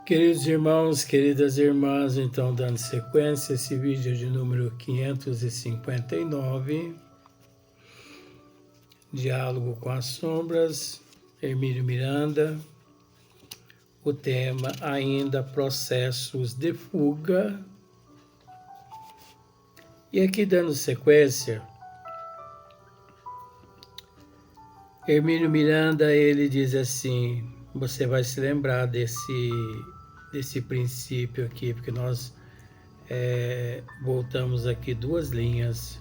Queridos irmãos, queridas irmãs, então dando sequência, esse vídeo de número 559, Diálogo com as Sombras, Hermínio Miranda, o tema ainda processos de fuga. E aqui dando sequência, Hermínio Miranda, ele diz assim, você vai se lembrar desse princípio aqui, porque nós voltamos aqui 2 linhas.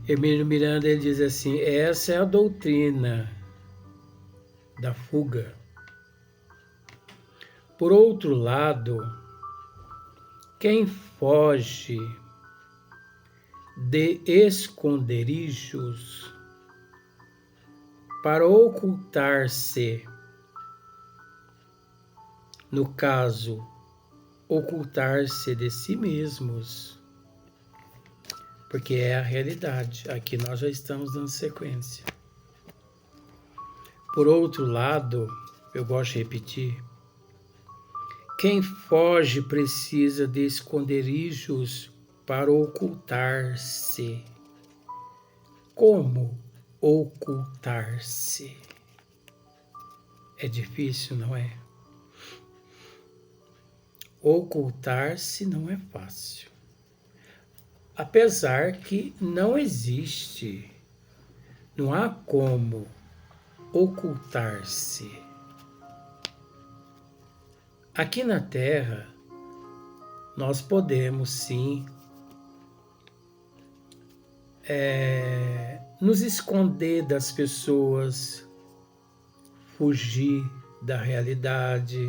Hermínio Miranda, ele diz assim, essa é a doutrina da fuga. Por outro lado, quem foge de esconderijos para ocultar-se, no caso, ocultar-se de si mesmos, porque é a realidade. Aqui nós já estamos dando sequência. Por outro lado, eu gosto de repetir, quem foge precisa de esconderijos para ocultar-se. Como ocultar-se? É difícil, não é? Ocultar-se não é fácil. Apesar que não existe, não há como ocultar-se. Aqui na Terra, nós podemos sim nos esconder das pessoas, fugir da realidade,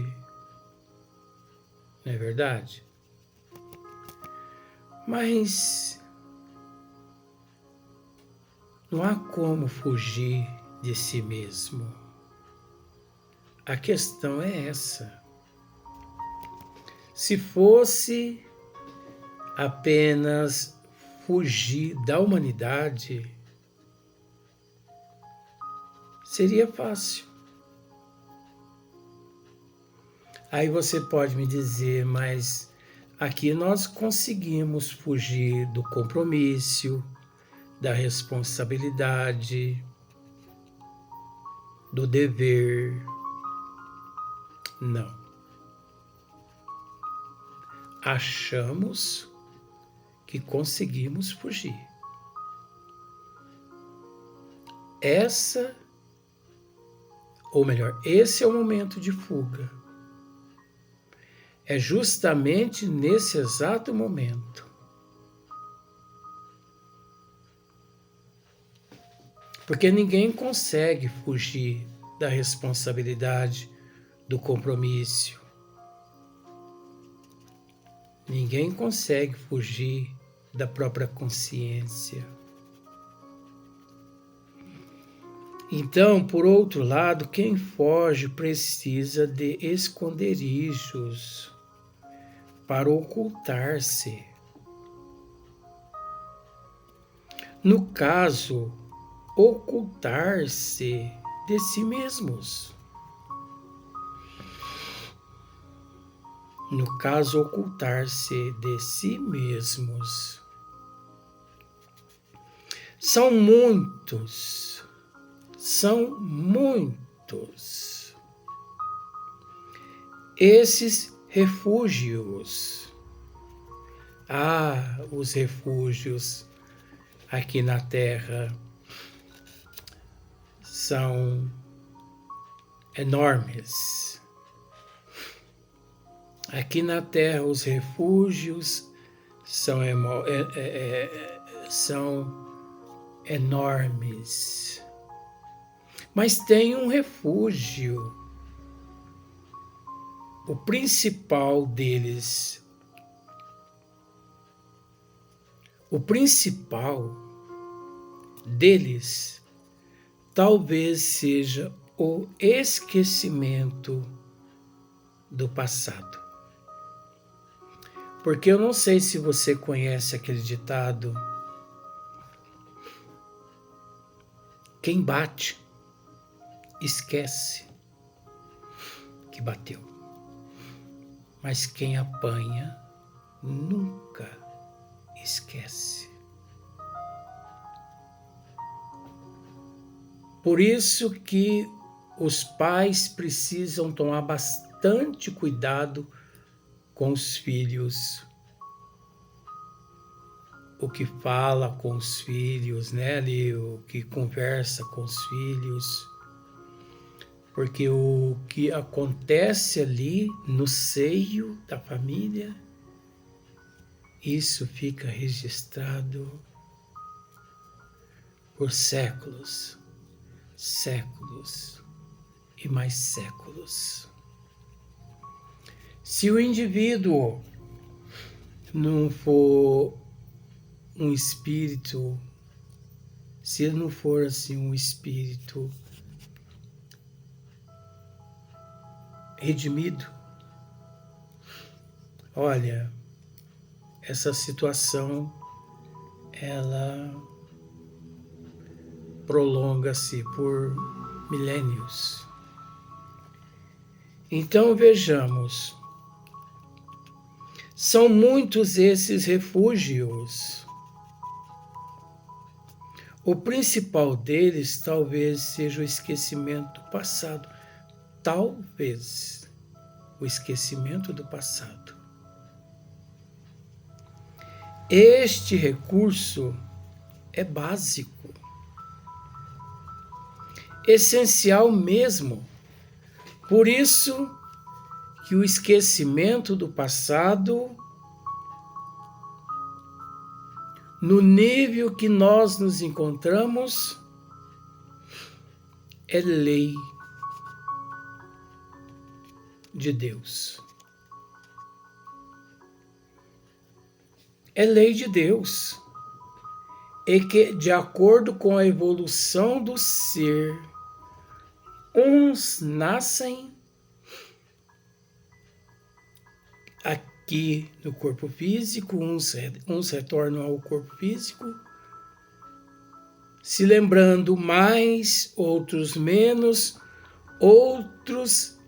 não é verdade? Mas não há como fugir de si mesmo. A questão é essa. Se fosse apenas fugir da humanidade, seria fácil. Aí você pode me dizer, mas aqui nós conseguimos fugir do compromisso, da responsabilidade, do dever. Não. Achamos que conseguimos fugir. Esse é o momento de fuga. É justamente nesse exato momento. Porque ninguém consegue fugir da responsabilidade, do compromisso. Ninguém consegue fugir da própria consciência. Então, por outro lado, quem foge precisa de esconderijos para ocultar-se. No caso, ocultar-se de si mesmos. No caso, ocultar-se de si mesmos. São muitos esses refúgios. Os refúgios aqui na Terra são enormes. Aqui na Terra os refúgios são enormes. Mas tem um refúgio, o principal deles. O principal deles talvez seja o esquecimento do passado. Porque eu não sei se você conhece aquele ditado: quem bate, esquece. que bateu. Mas quem apanha nunca esquece. Por isso que os pais precisam tomar bastante cuidado com os filhos. O que fala com os filhos, né? Ali, o que conversa com os filhos. Porque o que acontece ali no seio da família, isso fica registrado por séculos, séculos e mais séculos. Se o indivíduo não for um espírito, se ele não for assim um espírito redimido, olha, essa situação ela prolonga-se por milênios. Então vejamos, são muitos esses refúgios. O principal deles talvez seja o esquecimento do passado. Talvez o esquecimento do passado. Este recurso é básico, essencial mesmo. Por isso que o esquecimento do passado, no nível que nós nos encontramos, é lei de Deus. É lei de Deus. E que, de acordo com a evolução do ser, uns nascem aqui no corpo físico, uns retornam ao corpo físico, se lembrando mais, outros menos, outros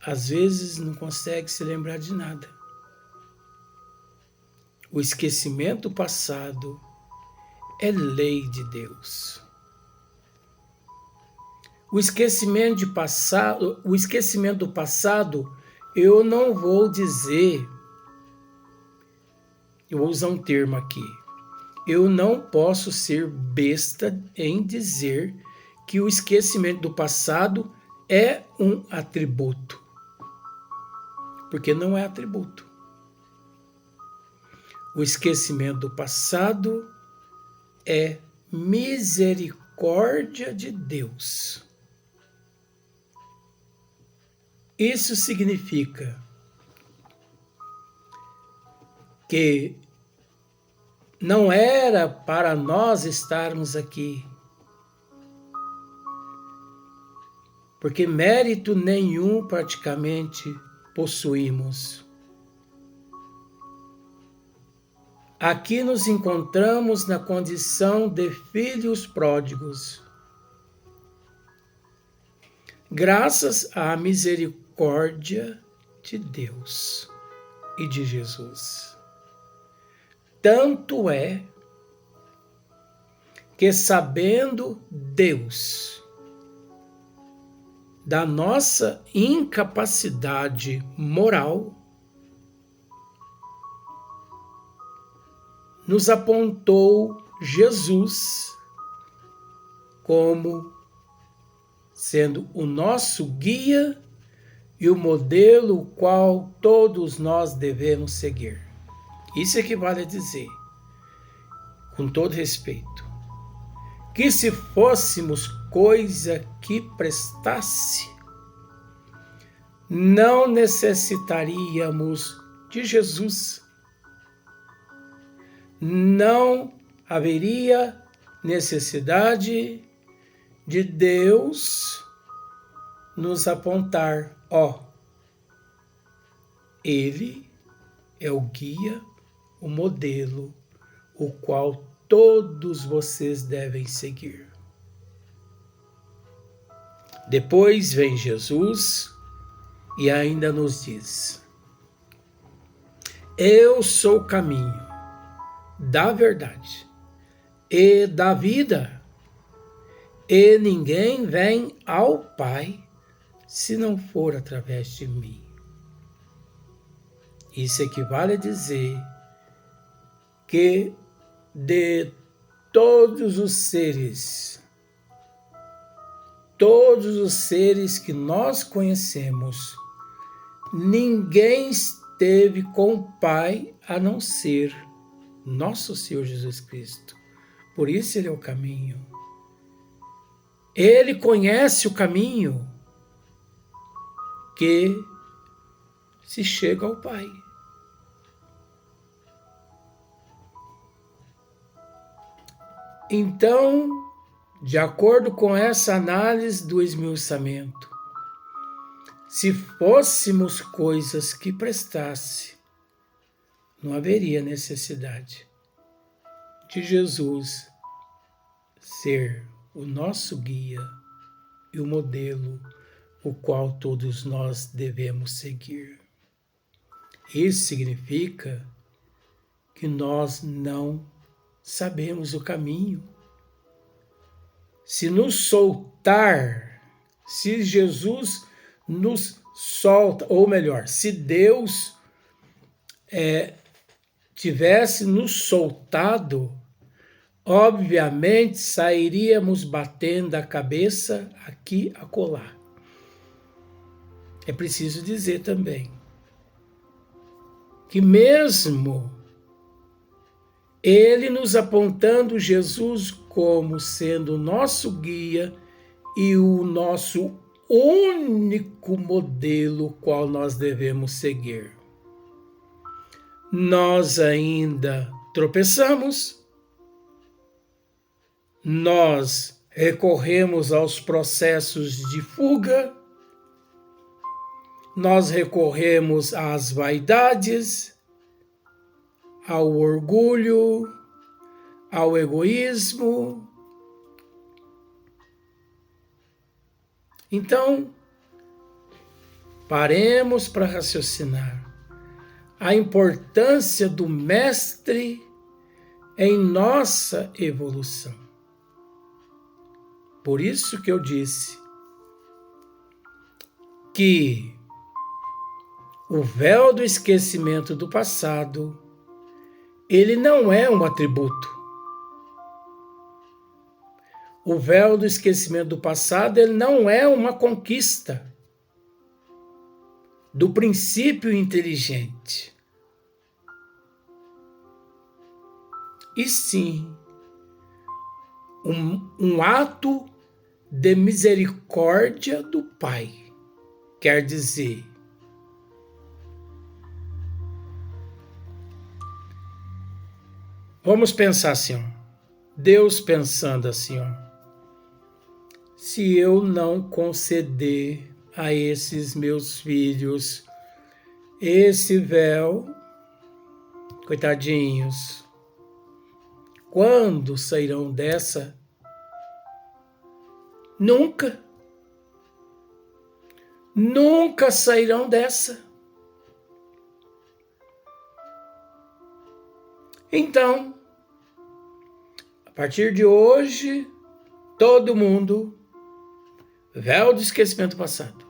às vezes não conseguem se lembrar de nada. O esquecimento passado é lei de Deus. O esquecimento do passado, eu não vou dizer, eu vou usar um termo aqui, eu não posso ser besta em dizer que o esquecimento do passado é um atributo, porque não é atributo. O esquecimento do passado é misericórdia de Deus. Isso significa que não era para nós estarmos aqui, porque mérito nenhum praticamente possuímos. Aqui nos encontramos na condição de filhos pródigos, graças à misericórdia de Deus e de Jesus. Tanto é que, sabendo Deus da nossa incapacidade moral, nos apontou Jesus como sendo o nosso guia e o modelo o qual todos nós devemos seguir. Isso equivale a dizer, com todo respeito, que se fôssemos coisa que prestasse, não necessitaríamos de Jesus. Não haveria necessidade de Deus nos apontar, Ele é o guia, o modelo, o qual todos vocês devem seguir. Depois vem Jesus e ainda nos diz: eu sou o caminho da verdade e da vida, e ninguém vem ao Pai se não for através de mim. Isso equivale a dizer que de todos os seres que nós conhecemos, ninguém esteve com o Pai a não ser nosso Senhor Jesus Cristo. Por isso ele é o caminho. Ele conhece o caminho que se chega ao Pai. Então, de acordo com essa análise do esmiuçamento, se fôssemos coisas que prestasse, não haveria necessidade de Jesus ser o nosso guia e o modelo o qual todos nós devemos seguir. Isso significa que nós não sabemos o caminho. Se nos soltar, se Jesus nos solta, ou melhor, se Deus tivesse nos soltado, obviamente sairíamos batendo a cabeça aqui acolá. É preciso dizer também que mesmo ele nos apontando Jesus como sendo o nosso guia e o nosso único modelo qual nós devemos seguir, nós ainda tropeçamos, nós recorremos aos processos de fuga, nós recorremos às vaidades, ao orgulho, ao egoísmo. Então, paremos para raciocinar a importância do Mestre em nossa evolução. Por isso que eu disse que o véu do esquecimento do passado, ele não é um atributo. O véu do esquecimento do passado, ele não é uma conquista do princípio inteligente. E sim, um ato de misericórdia do Pai. Quer dizer, vamos pensar assim, ó. Deus pensando assim, ó. Se eu não conceder a esses meus filhos esse véu, coitadinhos, quando sairão dessa? Nunca. Nunca sairão dessa. Então, a partir de hoje, todo mundo, véu do esquecimento passado.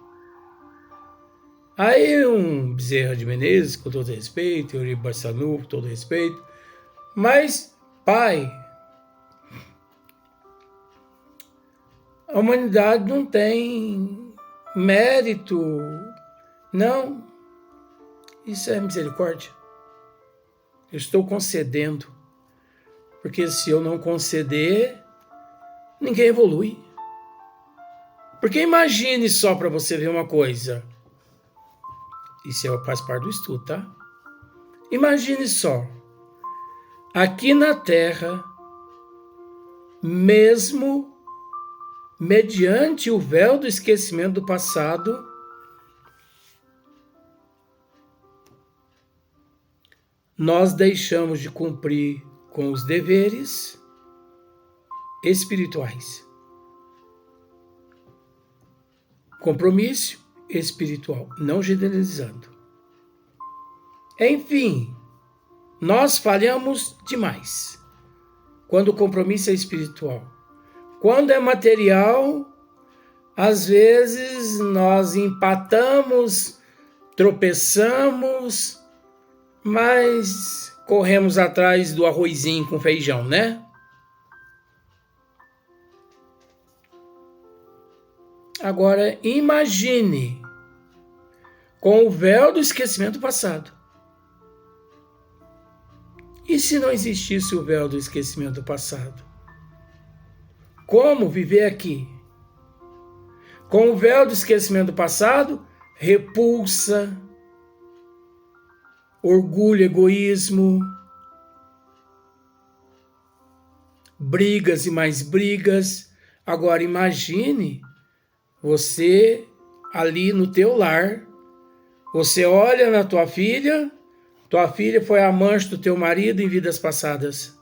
Aí um Bezerra de Menezes, com todo respeito, Eurico Barçanufo, com todo respeito, mas, Pai, a humanidade não tem mérito, não, isso é misericórdia. Eu estou concedendo, porque se eu não conceder, ninguém evolui. Porque imagine só para você ver uma coisa, isso faz parte do estudo, tá? Imagine só, aqui na Terra, mesmo mediante o véu do esquecimento do passado, nós deixamos de cumprir com os deveres espirituais. compromisso espiritual, não generalizando. Enfim, nós falhamos demais quando o compromisso é espiritual. Quando é material, às vezes nós empatamos, tropeçamos, mas corremos atrás do arrozinho com feijão, né? Agora, imagine com o véu do esquecimento passado. E se não existisse o véu do esquecimento passado? Como viver aqui? Com o véu do esquecimento passado, repulsa, orgulho, egoísmo, brigas e mais brigas. Agora imagine você ali no teu lar, você olha na tua filha foi amante do teu marido em vidas passadas.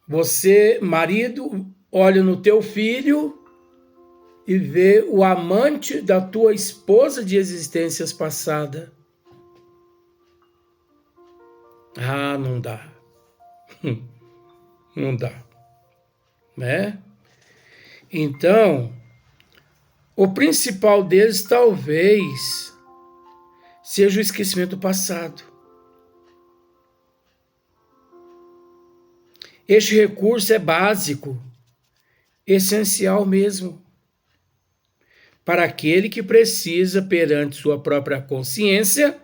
Você, marido, olha no teu filho e vê o amante da tua esposa de existências passadas. Ah, não dá. Não dá. Né? Então, o principal deles talvez seja o esquecimento passado. Este recurso é básico, essencial mesmo, para aquele que precisa perante sua própria consciência,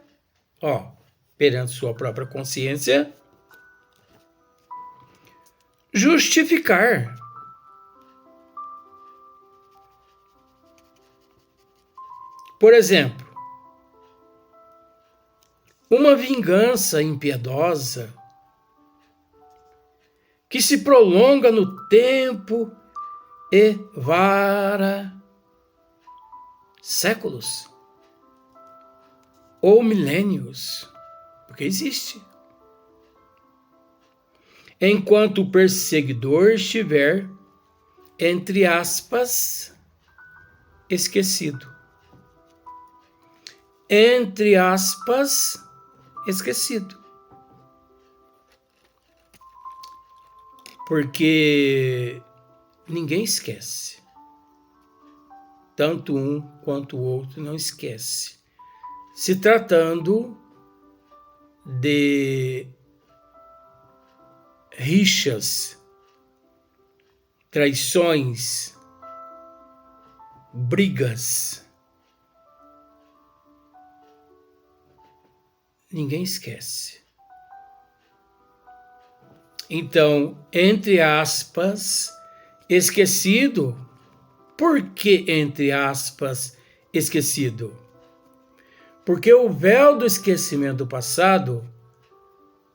justificar. Por exemplo, uma vingança impiedosa que se prolonga no tempo e vara séculos ou milênios, porque existe. Enquanto o perseguidor estiver, entre aspas, esquecido. Entre aspas, esquecido. Porque ninguém esquece. Tanto um quanto o outro não esquece. Se tratando de rixas, traições, brigas, ninguém esquece. Então, entre aspas, esquecido. Por que, entre aspas, esquecido? Porque o véu do esquecimento do passado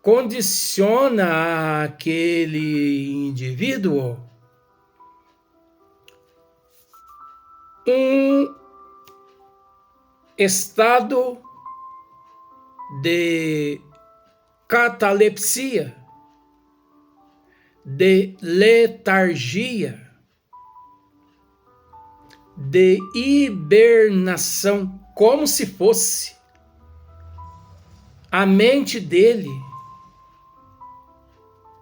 condiciona aquele indivíduo um estado de catalepsia, de letargia, de hibernação, como se fosse a mente dele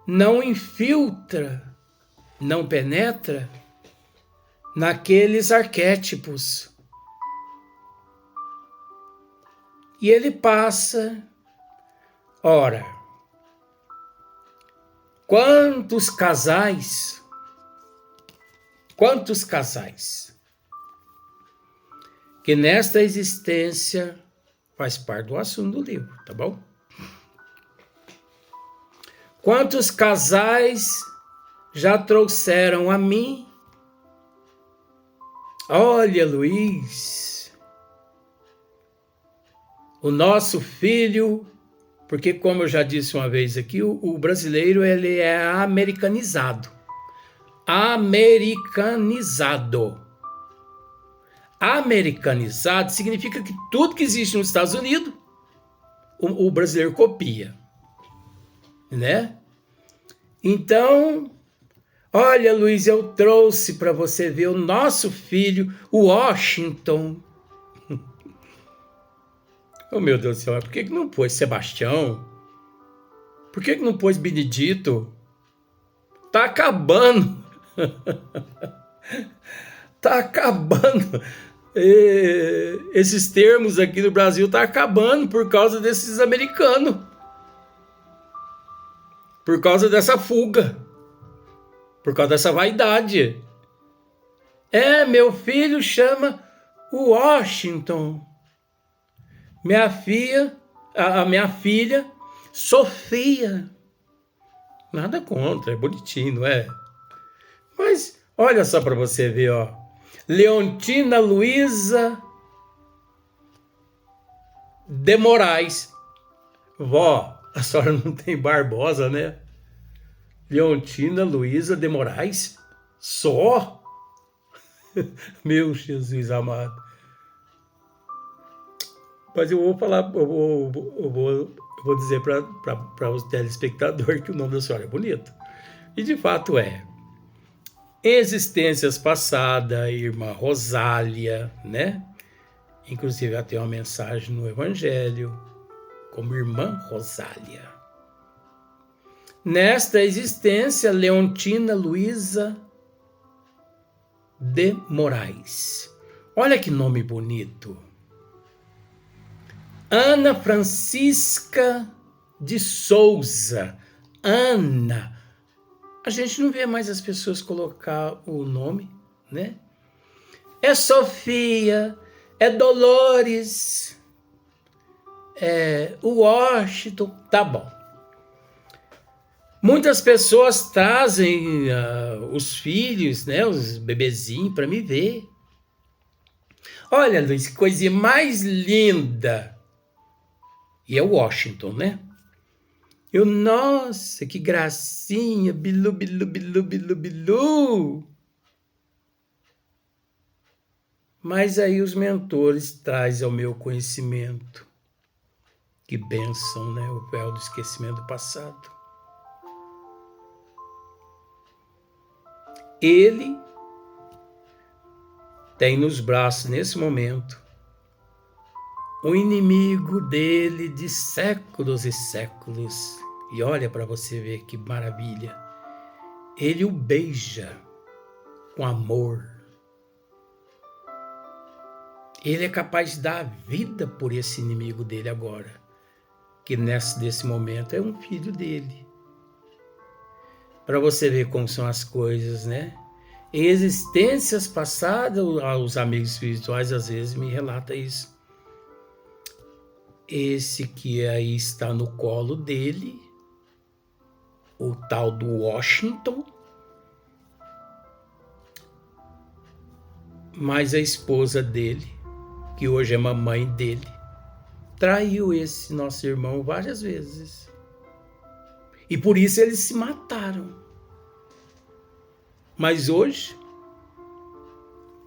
não infiltra, não penetra naqueles arquétipos. E ele passa, ora, quantos casais que nesta existência faz parte do assunto do livro, tá bom? Quantos casais já trouxeram a mim? Olha, Luiz, o nosso filho, porque como eu já disse uma vez aqui, o brasileiro ele é americanizado. Americanizado significa que tudo que existe nos Estados Unidos, o brasileiro copia, né? Então, Olha, Luiz, eu trouxe para você ver o nosso filho, o Washington. Oh, meu Deus do céu, por que não pôs Sebastião? Por que não pôs Benedito? Tá acabando. Tá acabando. Esses termos aqui no Brasil tá acabando por causa desses americanos. Por causa dessa fuga. Por causa dessa vaidade. Meu filho chama Washington. A minha filha, Sofia. Nada contra, é bonitinho, não é? Mas olha só para você ver, ó. Leontina Luiza de Moraes. Vó, a senhora não tem Barbosa, né? Leontina Luiza de Moraes? Só? Meu Jesus amado. Mas eu vou falar, eu vou dizer para os telespectadores que o nome da senhora é bonito. E de fato é. Existências passadas, irmã Rosália, né? Inclusive ela tem uma mensagem no Evangelho, como irmã Rosália. Nesta existência, Leontina Luiza de Moraes. Olha que nome bonito. Ana Francisca de Souza. Ana. A gente não vê mais as pessoas colocar o nome, né? É Sofia, é Dolores, é Washington, tá bom. Muitas pessoas trazem os filhos, né, os bebezinhos para me ver. Olha, Luiz, que coisinha mais linda. E é Washington, né? Nossa, que gracinha, bilu, bilu, bilu, bilu, bilu. Mas aí os mentores trazem ao meu conhecimento. Que bênção, né? O véu do esquecimento do passado. Ele tem nos braços, nesse momento, o inimigo dele de séculos e séculos. E olha para você ver que maravilha. Ele o beija com amor. Ele é capaz de dar a vida por esse inimigo dele agora, que nesse momento é um filho dele. Para você ver como são as coisas, né? Em existências passadas, os amigos espirituais às vezes me relatam isso. Esse que aí está no colo dele, o tal do Washington, mas a esposa dele, que hoje é mamãe dele, traiu esse nosso irmão várias vezes. E por isso eles se mataram. Mas hoje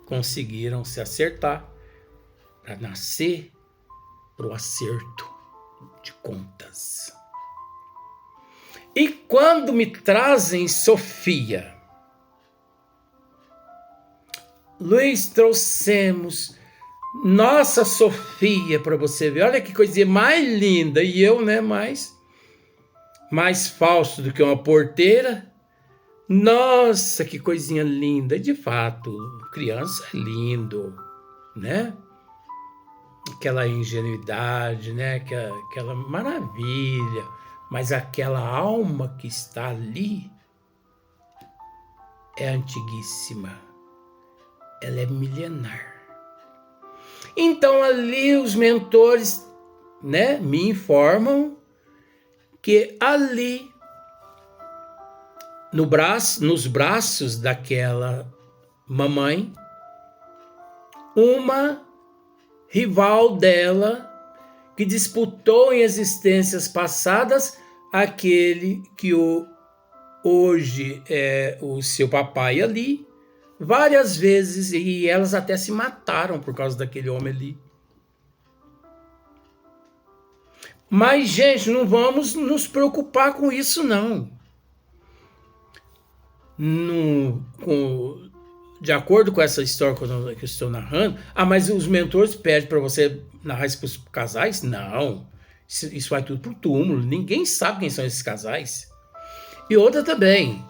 conseguiram se acertar para nascer para o acerto de contas. E quando me trazem Sofia, Luiz, trouxemos nossa Sofia para você ver. Olha que coisinha mais linda. E eu, né, mais falso do que uma porteira. Nossa, que coisinha linda. De fato, criança é lindo, né? Aquela ingenuidade, né? Aquela maravilha. Mas aquela alma que está ali é antiguíssima. Ela é milenar. Então ali os mentores, né, me informam que ali nos braços daquela mamãe, uma rival dela que disputou em existências passadas aquele que hoje é o seu papai ali, várias vezes, e elas até se mataram por causa daquele homem ali. Mas, gente, não vamos nos preocupar com isso, não. de acordo com essa história que eu estou narrando, mas os mentores pedem para você narrar isso para os casais? Não. Isso vai tudo pro túmulo. Ninguém sabe quem são esses casais. E outra também.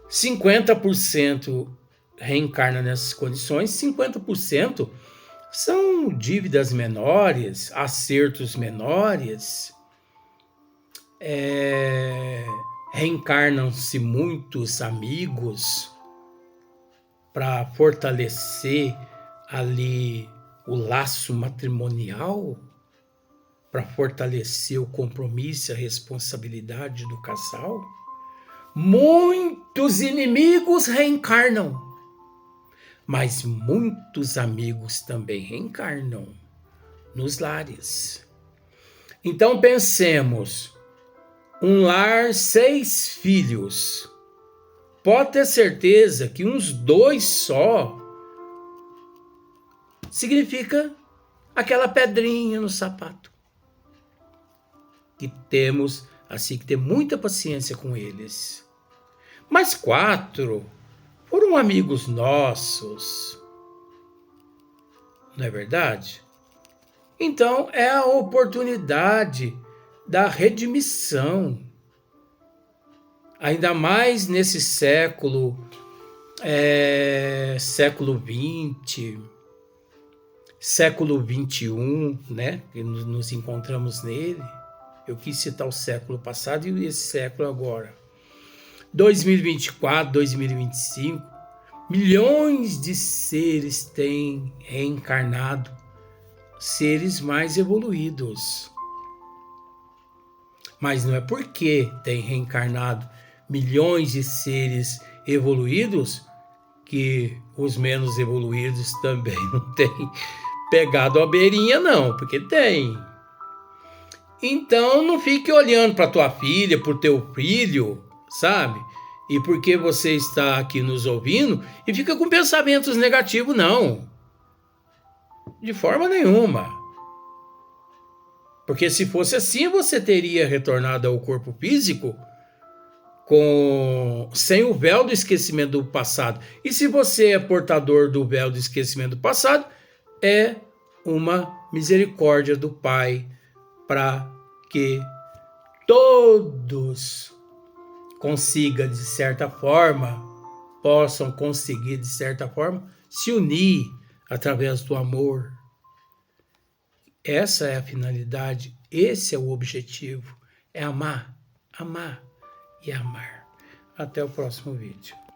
50% reencarna nessas condições, 50% são dívidas menores, acertos menores. Reencarnam-se muitos amigos para fortalecer ali o laço matrimonial, para fortalecer o compromisso e a responsabilidade do casal. Muitos inimigos reencarnam, mas muitos amigos também reencarnam nos lares. Então pensemos, um lar, 6 filhos. Pode ter certeza que uns 2 só significa aquela pedrinha no sapato. Que temos assim que ter muita paciência com eles. Mas 4 foram amigos nossos. Não é verdade? Então é a oportunidade da redimissão. Ainda mais nesse século XX, século XXI, né? Que nos encontramos nele. Eu quis citar o século passado e esse século agora. 2024, 2025, milhões de seres têm reencarnado, seres mais evoluídos. Mas não é porque tem reencarnado milhões de seres evoluídos que os menos evoluídos também não têm pegado a beirinha, não, porque tem. Então não fique olhando para tua filha, para o teu filho, sabe? E porque você está aqui nos ouvindo e fica com pensamentos negativos, não. De forma nenhuma. Porque se fosse assim, você teria retornado ao corpo físico sem o véu do esquecimento do passado. E se você é portador do véu do esquecimento do passado, é uma misericórdia do Pai para que todos possam conseguir, de certa forma, se unir através do amor. Essa é a finalidade, esse é o objetivo, é amar, amar e amar. Até o próximo vídeo.